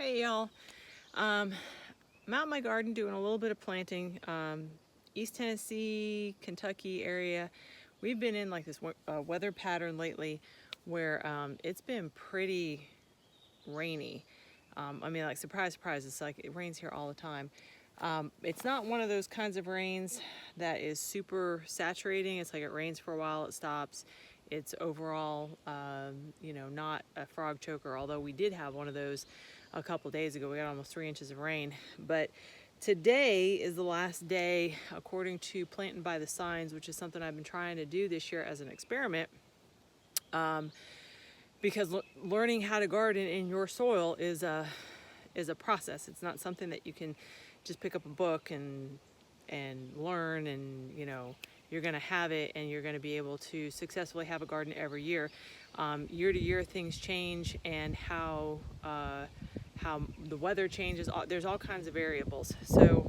Hey y'all, I'm out in my garden doing a little bit of planting. East Tennessee, Kentucky area. We've been in like this weather pattern lately where it's been pretty rainy. I mean, like surprise, surprise, it's like it rains here all the time. It's not one of those kinds of rains that is super saturating. It's like it rains for a while, it stops. It's overall, not a frog choker, although we did have one of those a couple days ago. We got almost 3 inches of rain. But today is the last day, according to Planting by the Signs, which is something I've been trying to do this year as an experiment. Because learning how to garden in your soil is a process. It's not something that you can just pick up a book and learn, and you're going to have it and you're going to be able to successfully have a garden every year. Year to year things change, and how the weather changes. There's all kinds of variables. So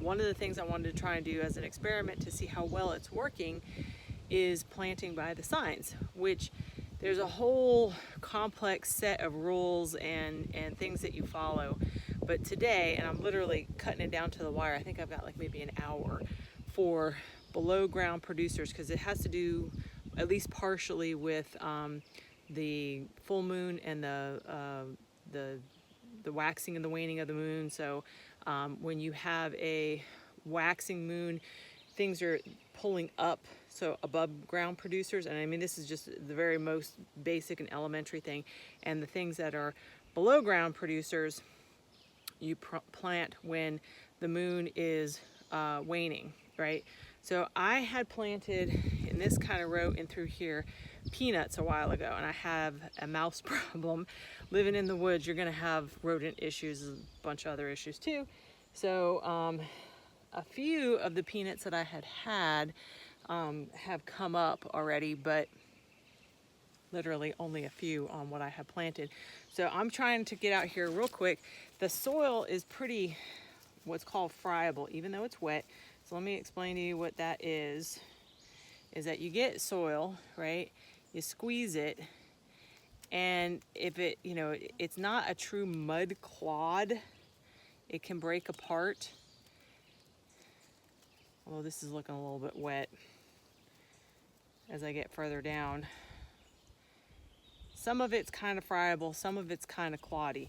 one of the things I wanted to try and do as an experiment to see how well it's working is planting by the signs, which there's a whole complex set of rules and things that you follow. But today, and I'm literally cutting it down to the wire, I think I've got like maybe an hour for below ground producers, because it has to do at least partially with the full moon and the waxing and the waning of the moon. So when you have a waxing moon, things are pulling up, so above ground producers, and I mean this is just the very most basic and elementary thing, and the things that are below ground producers you plant when the moon is waning, right? So I had planted in this kind of row in through here peanuts a while ago, and I have a mouse problem. Living in the woods, you're going to have rodent issues, a bunch of other issues too. So a few of the peanuts that I had have come up already, but literally only a few on what I have planted. So I'm trying to get out here real quick. The soil is pretty, what's called friable, even though it's wet. So let me explain to you what that is that you get soil, right? You squeeze it, and if it, it's not a true mud clod, it can break apart. Although this is looking a little bit wet as I get further down. Some of it's kind of friable, some of it's kind of cloddy.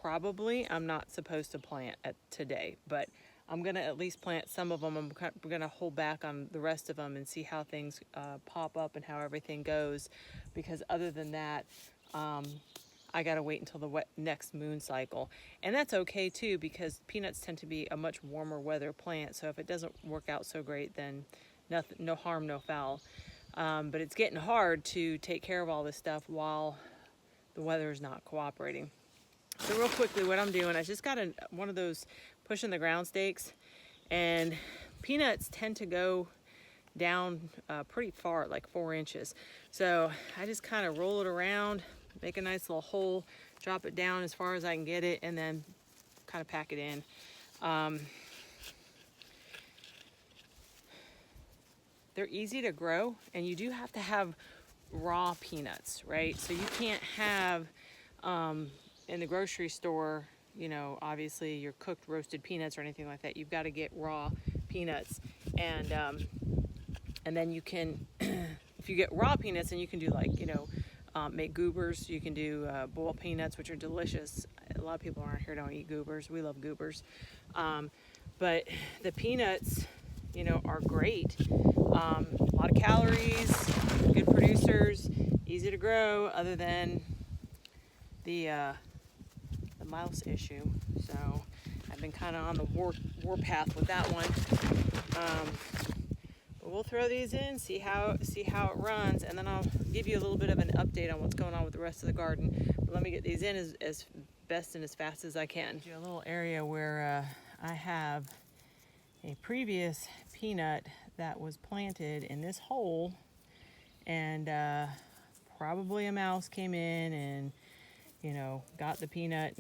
Probably I'm not supposed to plant today, but I'm gonna at least plant some of them. I'm gonna hold back on the rest of them and see how things pop up and how everything goes, because other than that, I gotta wait until the next moon cycle. And that's okay too, because peanuts tend to be a much warmer weather plant, so if it doesn't work out so great, then nothing, no harm, no foul. But it's getting hard to take care of all this stuff while the weather is not cooperating. So real quickly, what I'm doing, I just got one of those pushing the ground stakes, and peanuts tend to go down pretty far, like 4 inches. So I just kind of roll it around, make a nice little hole, drop it down as far as I can get it, and then kind of pack it in. They're easy to grow, and you do have to have raw peanuts, right? So you can't have in the grocery store, obviously your cooked roasted peanuts or anything like that. You've got to get raw peanuts, and then you can, if you get raw peanuts, then you can do like make goobers. You can do boiled peanuts, which are delicious. A lot of people around here don't eat goobers. We love goobers, but the peanuts, are great. A lot of calories, good producers, easy to grow, other than the mouse issue. So I've been kind of on the war path with that one. But we'll throw these in, see how it runs, and then I'll give you a little bit of an update on what's going on with the rest of the garden. But let me get these in as best and as fast as I can. A little area where I have a previous peanut that was planted in this hole, and probably a mouse came in and got the peanut,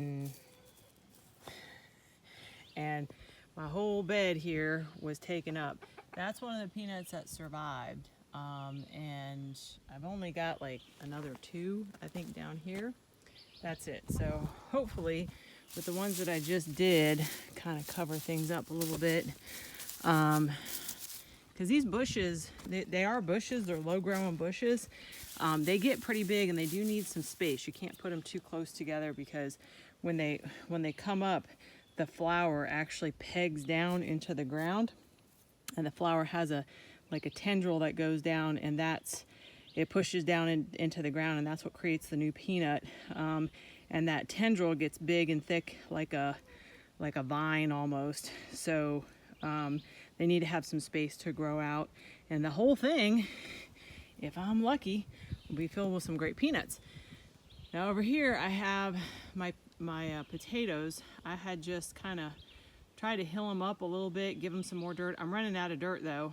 and my whole bed here was taken up. That's one of the peanuts that survived, and I've only got like another 2, I think, down here that's it. So hopefully with the ones that I just did, kind of cover things up a little bit. Because these bushes, they are bushes, they're low growing bushes. They get pretty big and they do need some space. You can't put them too close together because when they come up, the flower actually pegs down into the ground, and the flower has a tendril that goes down, and it pushes down into the ground, and that's what creates the new peanut. And that tendril gets big and thick like a vine almost. So they need to have some space to grow out, and the whole thing, if I'm lucky, will be filled with some great peanuts. Now over here I have my potatoes. I had just kind of tried to hill them up a little bit, give them some more dirt. I'm running out of dirt though,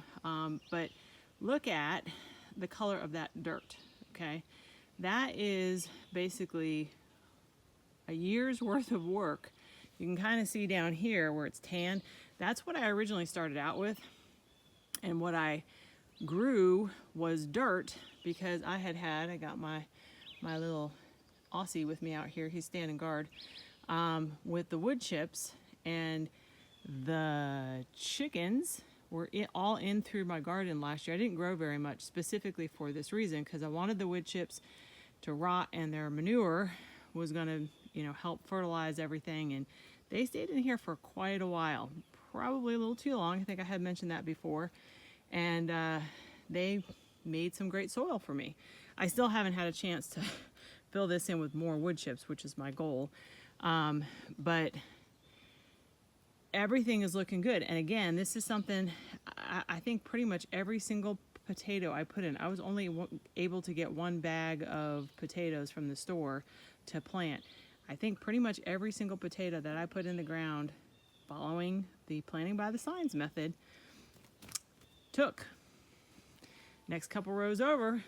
but look at the color of that dirt, okay? That is basically a year's worth of work. You can kind of see down here where it's tan. That's what I originally started out with, and what I grew was dirt because I got my little Aussie with me out here. He's standing guard with the wood chips, and the chickens were all in through my garden last year. I didn't grow very much specifically for this reason, because I wanted the wood chips to rot, and their manure was going to, help fertilize everything. And they stayed in here for quite a while, probably a little too long. I think I had mentioned that before. And they made some great soil for me. I still haven't had a chance to fill this in with more wood chips, which is my goal. But everything is looking good. And again, this is something I think pretty much every single potato I put in, I was only able to get one bag of potatoes from the store to plant. I think pretty much every single potato that I put in the ground, following the planting by the signs method, took. Next couple rows over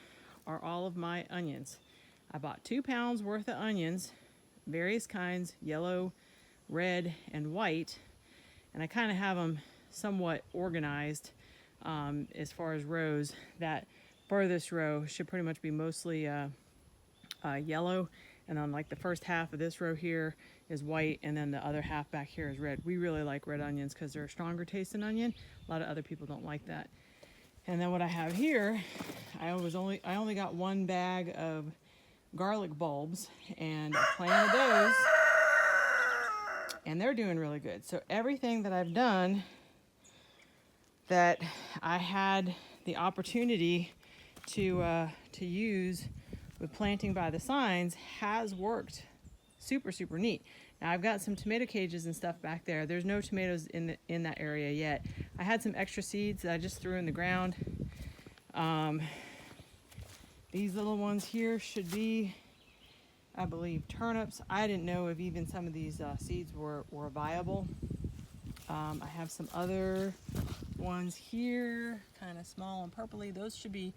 are all of my onions. I bought 2 pounds worth of onions, various kinds, yellow, red, and white, and I kind of have them somewhat organized as far as rows. That furthest row should pretty much be mostly yellow, and then like the first half of this row here is white, and then the other half back here is red. We really like red onions because they're a stronger tasting onion. A lot of other people don't like that. And then what I have here, I only got one bag of garlic bulbs, and I planted those, and they're doing really good. So everything that I've done that I had the opportunity to use with planting by the signs has worked super, super neat. Now I've got some tomato cages and stuff back there. There's no tomatoes in that area yet. I had some extra seeds that I just threw in the ground. These little ones here should be, I believe, turnips. I didn't know if even some of these seeds were viable. I have some other ones here, kind of small and purpley. Those should be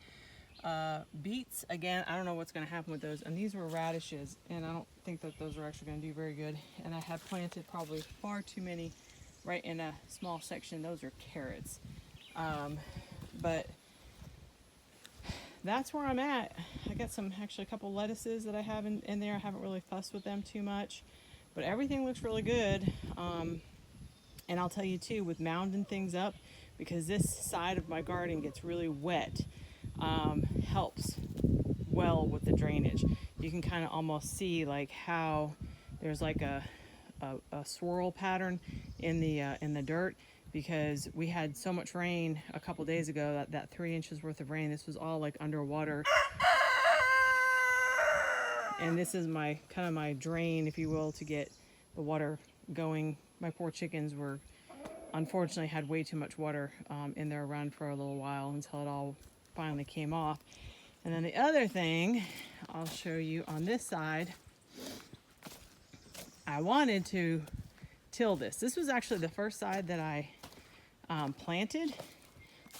beets. Again, I don't know what's going to happen with those. And these were radishes, and I don't think that those are actually going to do very good. And I had planted probably far too many right in a small section. Those are carrots. But that's where I'm at. I got a couple lettuces that I have in there. I haven't really fussed with them too much, but everything looks really good. And I'll tell you too, with mounding things up, because this side of my garden gets really wet, helps well with the drainage. You can kind of almost see like how there's like a swirl pattern in the dirt, because we had so much rain a couple days ago, that 3 inches worth of rain. This was all like underwater, and this is my kind of my drain, if you will, to get the water going. My poor chickens unfortunately had way too much water in their run for a little while until it all finally came off. And then the other thing I'll show you on this side, I wanted to till this. This was actually the first side that I planted,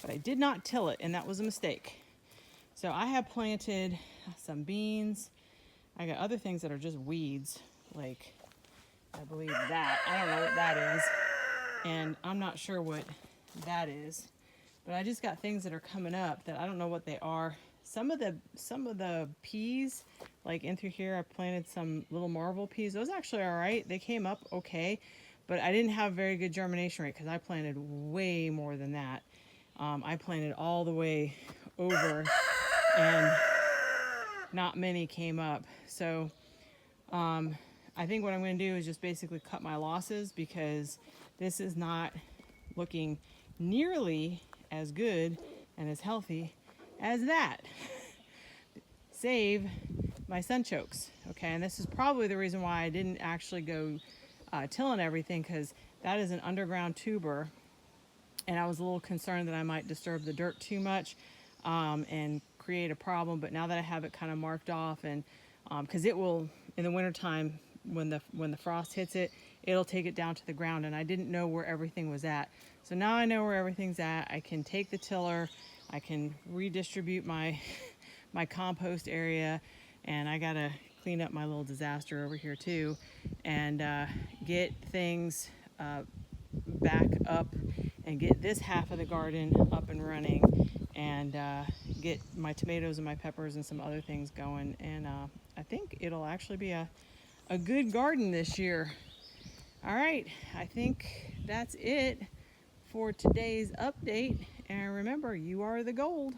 but I did not till it, and that was a mistake. So I have planted some beans. I got other things that are just weeds, like I believe that. I don't know what that is, and I'm not sure what that is, but I just got things that are coming up that I don't know what they are. some of the peas, like in through here, I planted some little marvel peas. Those actually are all right. They came up okay, but I didn't have very good germination rate because I planted way more than that. I planted all the way over, and not many came up. So I think what I'm going to do is just basically cut my losses, because this is not looking nearly as good and as healthy as that. Save my sunchokes, okay? And this is probably the reason why I didn't actually go tilling everything, because that is an underground tuber, and I was a little concerned that I might disturb the dirt too much and create a problem. But now that I have it kind of marked off, and because it will, in the wintertime, when the frost hits it, it'll take it down to the ground, and I didn't know where everything was at. So now I know where everything's at. I can take the tiller, I can redistribute my my compost area, and I gotta clean up my little disaster over here too, and get things back up and get this half of the garden up and running, and get my tomatoes and my peppers and some other things going. And I think it'll actually be a good garden this year. All right, I think that's it for today's update. And remember, you are the gold.